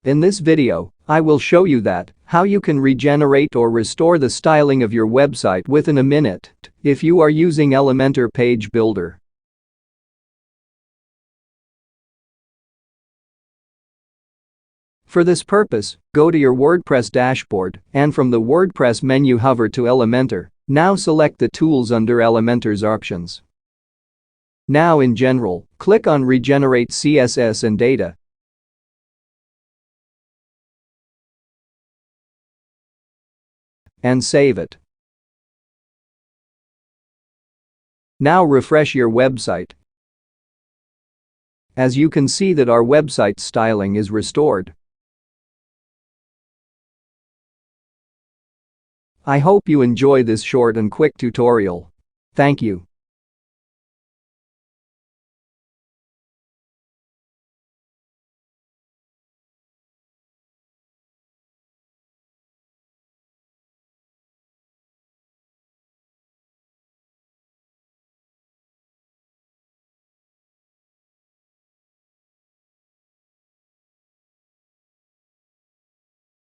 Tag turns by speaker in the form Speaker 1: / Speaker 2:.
Speaker 1: In this video, I will show you how you can regenerate or restore the styling of your website within a minute if you are using Elementor Page Builder. For this purpose, go to your WordPress dashboard and from the WordPress menu hover to Elementor. Now select the tools under Elementor's options. Now in General, click on Regenerate CSS and Data. And save it. Now refresh your website. As you can see that our website styling is restored. I hope you enjoy this short and quick tutorial. Thank you.